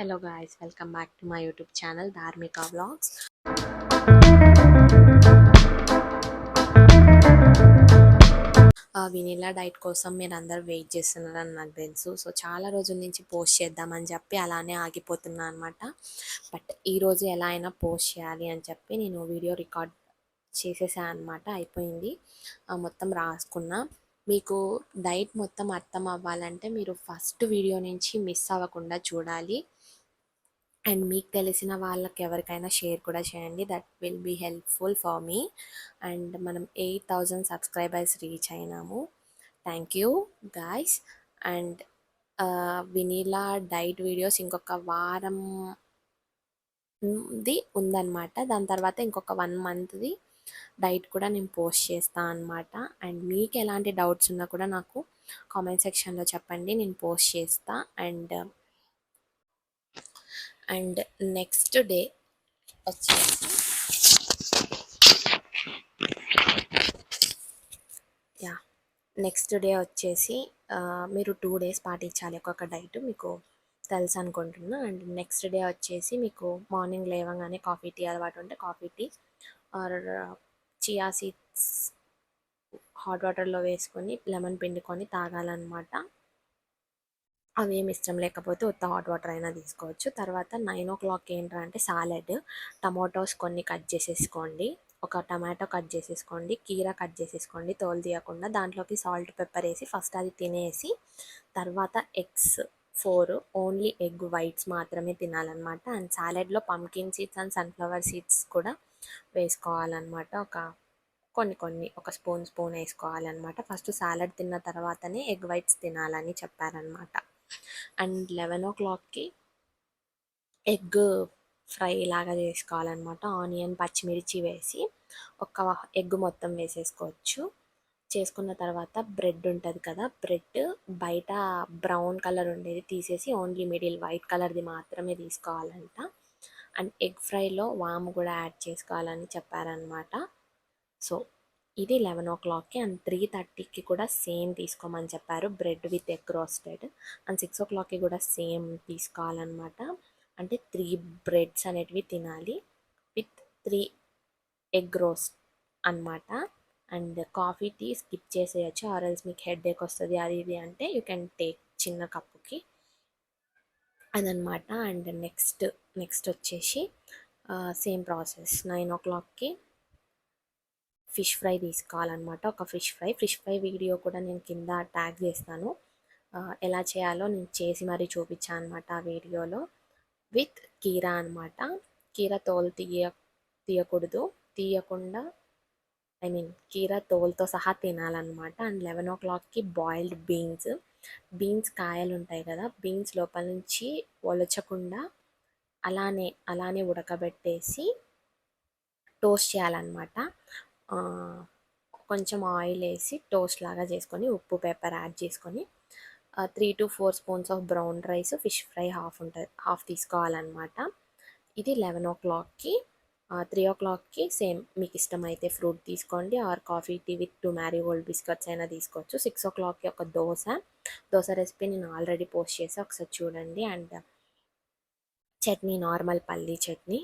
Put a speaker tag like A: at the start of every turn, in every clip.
A: Hello guys, welcome back to my YouTube channel Dharmika Vlogs. Vanilla diet కోసం మీరు అందరు wait చేస్తున్నారని నాకు తెలుసు. సో చాలా రోజుల నుంచి పోస్ట్ చేద్దామని చెప్పి అలానే ఆగిపోతున్నా అనమాట. బట్ ఈరోజు ఎలా అయినా పోస్ట్ చేయాలి అని చెప్పి నేను వీడియో రికార్డ్ చేసేసాను అనమాట. అయిపోయింది, మొత్తం రాసుకున్నా. మీకు డైట్ మొత్తం అర్థం అవ్వాలంటే మీరు ఫస్ట్ వీడియో నుంచి మిస్ అవ్వకుండా చూడాలి. అండ్ మీకు తెలిసిన వాళ్ళకి ఎవరికైనా షేర్ కూడా చేయండి. That will be helpful for me. And మనం 8,000 సబ్స్క్రైబర్స్ రీచ్ అయినాము. Thank you guys. And vanilla diet videos ఇంకొక వారంది ఉందన్నమాట. దాని తర్వాత ఇంకొక 1 మంత్ది డైట్ కూడా నేను పోస్ట్ చేస్తాను అనమాట. అండ్ మీకు ఎలాంటి డౌట్స్ ఉన్నా కూడా నాకు కామెంట్ సెక్షన్లో చెప్పండి, నేను పోస్ట్ చేస్తా. అండ్ నెక్స్ట్ డే వచ్చేసి నెక్స్ట్ డే వచ్చేసి మీరు 2 డేస్ పాటించాలి ఒక్కొక్క డైట్, మీకు తెలుసు అనుకుంటున్నా. అండ్ నెక్స్ట్ డే వచ్చేసి మీకు మార్నింగ్ లేవగానే కాఫీ టీ అలవాటు ఉంటే coffee tea or chia seeds hot వాటర్లో వేసుకొని లెమన్ పిండుకొని తాగాలన్నమాట. అవేమి ఇష్టం లేకపోతే ఉత్త హాట్ వాటర్ అయినా తీసుకోవచ్చు. తర్వాత 9 o'clock ఏంటంటే సాలెడ్, టమాటోస్ కొన్ని కట్ చేసేసుకోండి, ఒక టమాటో కట్ చేసేసుకోండి, కీరా కట్ చేసేసుకోండి తోలు తీయకుండా. దాంట్లోకి సాల్ట్ పెప్పర్ వేసి ఫస్ట్ అది తినేసి తర్వాత ఎగ్స్ 4, ఓన్లీ ఎగ్ వైట్స్ మాత్రమే తినాలన్నమాట. అండ్ సాలెడ్లో pumpkin seeds and sunflower seeds కూడా వేసుకోవాలన్నమాట. ఒక స్పూన్ వేసుకోవాలన్నమాట. ఫస్ట్ సాలడ్ తిన్న తర్వాతనే ఎగ్ వైట్స్ తినాలని చెప్పారనమాట. అండ్ 11 o'clockకి ఎగ్ ఫ్రై లాగా చేసుకోవాలన్నమాట. ఆనియన్ పచ్చిమిర్చి వేసి ఒక ఎగ్ మొత్తం వేసేసుకోవచ్చు. చేసుకున్న తర్వాత బ్రెడ్ ఉంటుంది కదా, బ్రెడ్ బయట బ్రౌన్ కలర్ ఉండేది తీసేసి ఓన్లీ మిడిల్ వైట్ కలర్ది మాత్రమే తీసుకోవాలంట. అండ్ ఎగ్ ఫ్రైలో వాము కూడా యాడ్ చేసుకోవాలని చెప్పారనమాట. సో ఇది 11 o'clockకి. అండ్ 3:30కి కూడా సేమ్ తీసుకోమని చెప్పారు, bread with egg roasted. And 6 o'clockకి కూడా సేమ్ తీసుకోవాలన్నమాట. అంటే 3 బ్రెడ్స్ అనేటివి తినాలి విత్ 3 ఎగ్ రోస్ట్ అనమాట. అండ్ కాఫీ టీ స్కిప్ చేసేయచ్చు, ఆర్ఎల్స్ మీకు హెడేక్ వస్తుంది అది ఇది అంటే యూ కెన్ టేక్ చిన్న కప్పుకి అదనమాట. అండ్ నెక్స్ట్ వచ్చేసి సేమ్ ప్రాసెస్. 9 o'clockకి ఫిష్ ఫ్రై తీసుకోవాలన్నమాట. ఒక ఫిష్ ఫ్రై వీడియో కూడా నేను కింద ట్యాగ్ చేస్తాను. ఎలా చేయాలో నేను చేసి మరీ చూపించాను అనమాట ఆ వీడియోలో. విత్ కీరా అనమాట. కీరా తోలు తీయకూడదు, తీయకుండా కీరా తోలుతో సహా తినాలన్నమాట. అండ్ 11 o'clockకి బాయిల్డ్ బీన్స్ కాయలు ఉంటాయి కదా, బీన్స్ లోపల నుంచి ఒలచకుండా అలానే ఉడకబెట్టేసి టోస్ట్ చేయాలన్నమాట. కొంచెం ఆయిల్ వేసి టోస్ట్ లాగా చేసుకొని ఉప్పు పెప్పర్ యాడ్ చేసుకొని 3 to 4 spoons of brown rice, fish fry half తీసుకోవాలన్నమాట. ఇది 11 o'clockకి. 3 o'clockకి సేమ్ మీకు ఇష్టమైతే ఫ్రూట్ తీసుకోండి or coffee tea with 2 marigold biscuits అయినా తీసుకోవచ్చు. 6 o'clockకి ఒక దోశ రెసిపీ నేను ఆల్రెడీ పోస్ట్ చేసి ఒకసారి చూడండి. అండ్ చట్నీ నార్మల్ పల్లీ chutney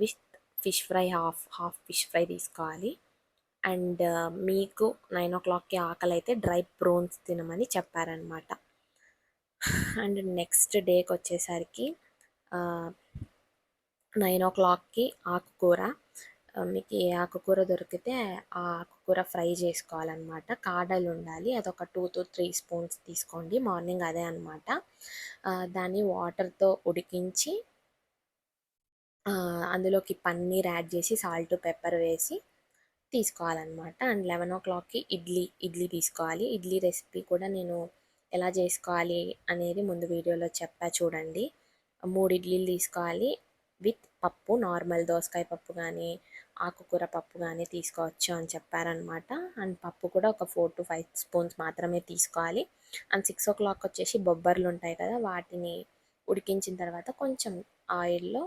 A: with fish fry half fish fry తీసుకోవాలి. అండ్ మీకు 9 o'clockకి ఆకలి అయితే డ్రై ప్రోన్స్ తినమని చెప్పారనమాట. అండ్ నెక్స్ట్ డేకి వచ్చేసరికి 9 o'clockకి ఆకుకూర, మీకు ఏ ఆకుకూర దొరికితే ఆ ఆకుకూర ఫ్రై చేసుకోవాలన్నమాట. కాడలు ఉండాలి, అదొక 2 to 3 స్పూన్స్ తీసుకోండి. మార్నింగ్ అదే అనమాట. దాన్ని వాటర్తో ఉడికించి అందులోకి పన్నీర్ యాడ్ చేసి సాల్ట్ పెప్పర్ వేసి తీసుకోవాలన్నమాట. అండ్ 11 o'clockకి ఇడ్లీ తీసుకోవాలి. ఇడ్లీ రెసిపీ కూడా నేను ఎలా చేసుకోవాలి అనేది ముందు వీడియోలో చెప్పా చూడండి. 3 ఇడ్లీలు తీసుకోవాలి విత్ పప్పు, నార్మల్ దోసకాయ పప్పు కానీ ఆకుకూర పప్పు కానీ తీసుకోవచ్చు అని చెప్పారనమాట. అండ్ పప్పు కూడా ఒక 4 to 5 స్పూన్స్ మాత్రమే తీసుకోవాలి. అండ్ 6 o'clock వచ్చేసి బొబ్బర్లు ఉంటాయి కదా, వాటిని ఉడికించిన తర్వాత కొంచెం ఆయిల్లో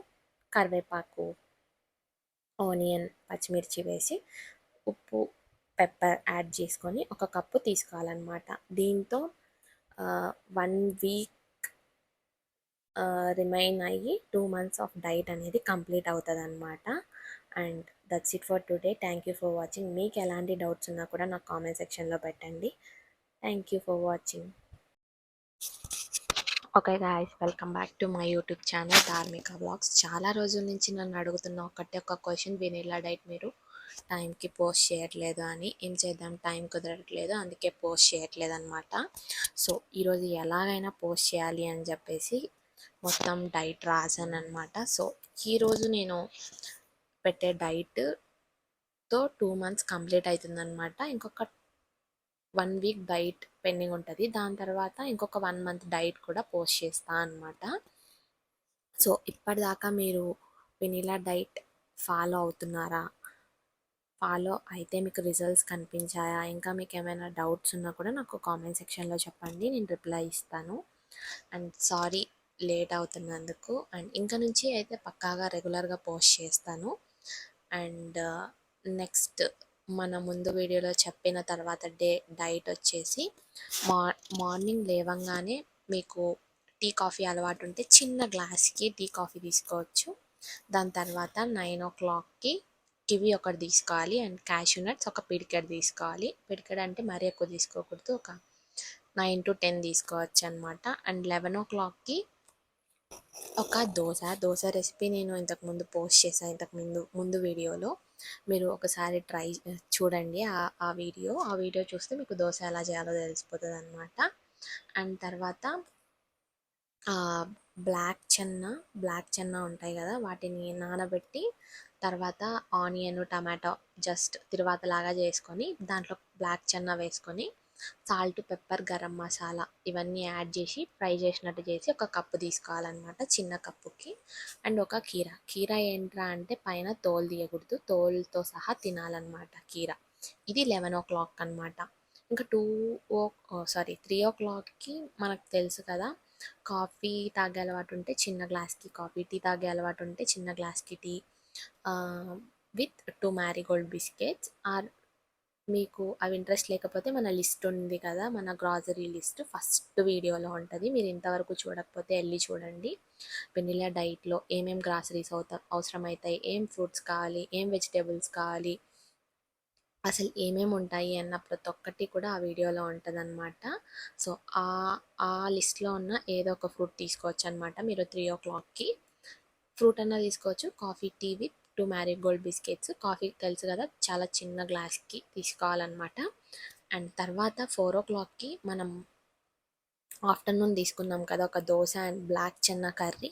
A: కరివేపాకు, ఆనియన్, పచ్చిమిర్చి వేసి ఉప్పు పెప్పర్ యాడ్ చేసుకొని ఒక కప్పు తీసుకోవాలన్నమాట. దీంతో 1 week రిమైన్ అయ్యి 2 మంత్స్ ఆఫ్ డైట్ అనేది కంప్లీట్ అవుతుందన్నమాట. And that's it for today. Thank you for watching. మీకు ఎలాంటి డౌట్స్ ఉన్నా కూడా నాకు కామెంట్ సెక్షన్లో పెట్టండి. Thank you for watching. Okay guys, welcome back to my YouTube channel ధార్మిక వ్లాగ్స్. చాలా రోజుల నుంచి నన్ను అడుగుతున్న ఒక క్వశ్చన్, వెనిలా డైట్ మీరు టైంకి పోస్ట్ చేయట్లేదు అని. ఏం చేద్దాం, టైం కుదరట్లేదు, అందుకే పోస్ట్ చేయట్లేదు అనమాట. సో ఈరోజు ఎలాగైనా పోస్ట్ చేయాలి అని చెప్పేసి మొత్తం డైట్ రాసాను అనమాట. సో ఈరోజు నేను పెట్టే డైట్తో 2 మంత్స్ కంప్లీట్ అవుతుందన్నమాట. ఇంకొక 1 వీక్ డైట్ పెండింగ్ ఉంటుంది. దాని తర్వాత ఇంకొక 1 మంత్ డైట్ కూడా పోస్ట్ చేస్తా అనమాట. సో ఇప్పటిదాకా మీరు వెనిలా డైట్ ఫాలో అవుతున్నారా? ఫాలో అయితే మీకు రిజల్ట్స్ కనిపించాయా? ఇంకా మీకు ఏమైనా డౌట్స్ ఉన్నా కూడా నాకు కామెంట్ సెక్షన్లో చెప్పండి, నేను రిప్లై ఇస్తాను. అండ్ సారీ లేట్ అవుతున్నందుకు. అండ్ ఇంకా నుంచి అయితే పక్కాగా రెగ్యులర్గా పోస్ట్ చేస్తాను. అండ్ నెక్స్ట్ మన ముందు వీడియోలో చెప్పిన తర్వాత డైట్ వచ్చేసి మార్నింగ్ లేవంగానే మీకు టీ కాఫీ అలవాటు ఉంటే చిన్న గ్లాస్కి టీ కాఫీ తీసుకోవచ్చు. దాని తర్వాత 9 o'clockకి కివి ఒకటి తీసుకోవాలి. అండ్ క్యాష్యూ నట్స్ ఒక పిడికెడు తీసుకోవాలి. పిడికెడు అంటే మరీ ఎక్కువ తీసుకోకూడదు, ఒక 9 to 10 తీసుకోవచ్చు అనమాట. అండ్ 11 o'clockకి ఒక దోశ రెసిపీ నేను ఇంతకుముందు పోస్ట్ చేశాను, ముందు వీడియోలో. మీరు ఒకసారి ట్రై చూడండి ఆ వీడియో చూస్తే మీకు దోశ ఎలా చేయాలో తెలిసిపోతుంది అనమాట. అండ్ తర్వాత బ్లాక్ చెన్నా ఉంటాయి కదా, వాటిని నానబెట్టి తర్వాత ఆనియన్ టమాటో జస్ట్ తిరువాతలాగా చేసుకొని దాంట్లో బ్లాక్ చెన్నా వేసుకొని సాల్ట్, పెప్పర్, గరం మసాలా ఇవన్నీ యాడ్ చేసి ఫ్రై చేసినట్టు చేసి ఒక కప్పు తీసుకోవాలన్నమాట, చిన్న కప్పుకి. అండ్ ఒక కీరా ఏంట్రా అంటే పైన తోలు తీయకూడదు, తోలుతో సహా తినాలన్నమాట కీరా. ఇది 11 o'clock అనమాట. ఇంకా 3 o'clockకి మనకు తెలుసు కదా, కాఫీ తాగే అలవాటు ఉంటే చిన్న గ్లాస్కి కాఫీ, టీ తాగే అలవాటు ఉంటే చిన్న గ్లాస్కి tea with 2 marigold biscuits. Or మీకు అవి ఇంట్రెస్ట్ లేకపోతే మన లిస్ట్ ఉంది కదా, మన గ్రాసరీ లిస్ట్ ఫస్ట్ వీడియోలో ఉంటుంది. మీరు ఇంతవరకు చూడకపోతే వెళ్ళి చూడండి. వెనిలా డైట్లో ఏమేం గ్రాసరీస్ అవసరమవుతాయి, ఏం ఫ్రూట్స్ కావాలి, ఏం వెజిటేబుల్స్ కావాలి, అసలు ఏమేమి ఉంటాయి అన్న ప్రతి ఒక్కటి కూడా ఆ వీడియోలో ఉంటుందన్నమాట. సో ఆ లిస్ట్లో ఉన్న ఏదో ఒక ఫ్రూట్ తీసుకోవచ్చు అనమాట. మీరు 3 o'clockకి ఫ్రూట్ అన్నా తీసుకోవచ్చు. Coffee, tea with 2 marigold biscuits. Coffee తెలుసు కదా, చాలా చిన్న గ్లాస్కి తీసుకోవాలన్నమాట. అండ్ తర్వాత 4 o'clockకి మనం ఆఫ్టర్నూన్ తీసుకున్నాం కదా ఒక dosa and black chana curry,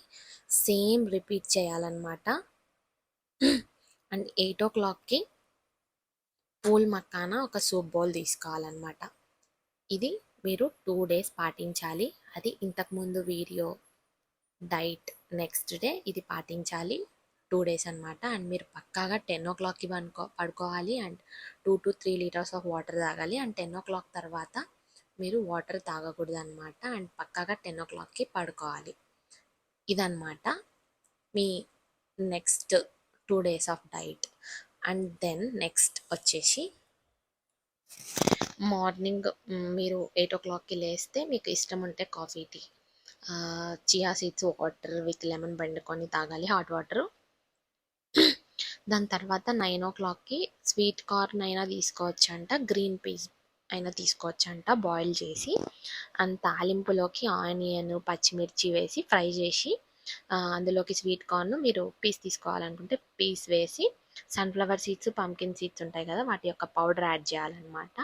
A: same repeat చేయాలన్నమాట. అండ్ 8 o'clockకి పూల్ మక్కానా ఒక సూప్ బౌల్ తీసుకోవాలన్నమాట. ఇది మీరు 2 days పాటించాలి. అది ఇంతకుముందు వీడియో డైట్ నెక్స్ట్ డే ఇది పాటించాలి 2 days అనమాట. అండ్ మీరు పక్కాగా 10 o'clockకి పడుకోవాలి. And 2 to 3 liters of water తాగాలి. అండ్ 10 o'clock తర్వాత మీరు వాటర్ తాగకూడదు అనమాట. అండ్ పక్కాగా 10 o'clockకి పడుకోవాలి. ఇదన్నమాట మీ next 2 days of diet. And then next వచ్చేసి మార్నింగ్ మీరు 8 o'clockకి లేస్తే మీకు ఇష్టం ఉంటే coffee, tea, chia seeds water with lemon పిండుకొని తాగాలి, హాట్ వాటర్. దాని తర్వాత 9 o'clockకి స్వీట్ కార్న్ అయినా తీసుకోవచ్చంట, గ్రీన్ పీస్ అయినా తీసుకోవచ్చంట బాయిల్ చేసి. అండ్ తాలింపులోకి ఆనియన్, పచ్చిమిర్చి వేసి ఫ్రై చేసి అందులోకి స్వీట్ కార్న్ మీరు పీస్ తీసుకోవాలనుకుంటే పీస్ వేసి సన్ఫ్లవర్ సీడ్స్, పంకిన్ సీడ్స్ ఉంటాయి కదా, వాటి యొక్క పౌడర్ యాడ్ చేయాలన్నమాట.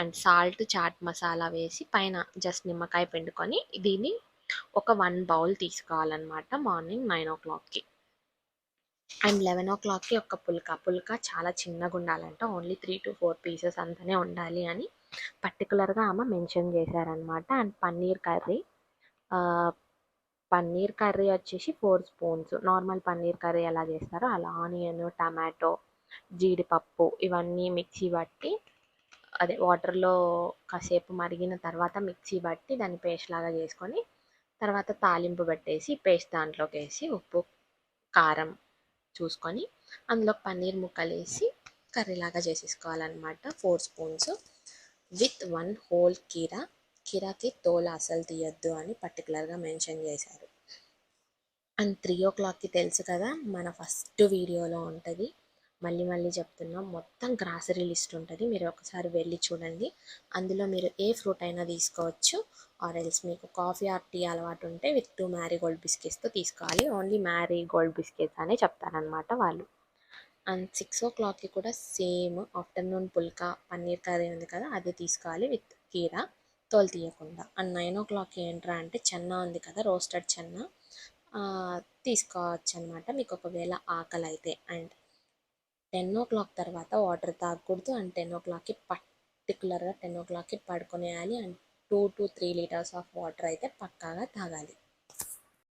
A: అండ్ సాల్ట్, చాట్ మసాలా వేసి పైన జస్ట్ నిమ్మకాయ పిండుకొని దీన్ని ఒక 1 bowl తీసుకోవాలన్నమాట మార్నింగ్ 9 o'clockకి. అండ్ 11 o'clockకి ఒక పుల్కా చాలా చిన్నగా ఉండాలంట, ఓన్లీ 3 to 4 pieces అంతనే ఉండాలి అని పర్టికులర్గా ఆమె మెన్షన్ చేశారనమాట. అండ్ పన్నీర్ కర్రీ వచ్చేసి 4 spoons. నార్మల్ పన్నీర్ కర్రీ ఎలా చేస్తారో అలా ఆనియన్, టమాటో, జీడిపప్పు ఇవన్నీ మిక్సీ పట్టి అదే వాటర్లో కాసేపు మరిగిన తర్వాత మిక్సీ పట్టి దాన్ని పేస్ట్ లాగా చేసుకొని తర్వాత తాలింపు పెట్టేసి పేస్ట్ దాంట్లోకి వేసి ఉప్పు, కారం చూసుకొని అందులో పన్నీర్ ముక్కలు వేసి కర్రీలాగా చేసేసుకోవాలన్నమాట. 4 spoons విత్ 1 whole కీరాకి తోలు అసలు తీయొద్దు అని పర్టికులర్గా మెన్షన్ చేశారు. అండ్ 3 o'clockకి తెలుసు కదా మన ఫస్ట్ వీడియోలో ఉంటుంది. మళ్ళీ మళ్ళీ చెప్తున్నాం, మొత్తం గ్రాసరీ లిస్ట్ ఉంటుంది, మీరు ఒకసారి వెళ్ళి చూడండి. అందులో మీరు ఏ ఫ్రూట్ అయినా తీసుకోవచ్చు. ఆర్ ఎల్స్ మీకు కాఫీ ఆర్ టీ అలవాటు ఉంటే విత్ 2 మ్యారీగోల్డ్ బిస్కెట్స్తో తీసుకోవాలి. ఓన్లీ మ్యారీగోల్డ్ బిస్కెట్స్ అనే చెప్తారనమాట వాళ్ళు. అండ్ 6 o'clockకి కూడా సేమ్ ఆఫ్టర్నూన్ పుల్కా పన్నీర్ కర్రీ ఉంది కదా, అది తీసుకోవాలి విత్ కీరా, తోలు తీయకుండా. అండ్ 9 o'clockకి ఏంట్రా అంటే చెన్నా ఉంది కదా, రోస్టెడ్ చెన్నా తీసుకోవచ్చు అనమాట మీకు ఒకవేళ ఆకలి అయితే. అండ్ 10 o'clock తర్వాత వాటర్ తాగకూడదు. అండ్ 10 o'clockకి పర్టికులర్గా 10 o'clockకి పడుకునేయాలి. And 2 to 3 litres of water అయితే పక్కాగా తాగాలి.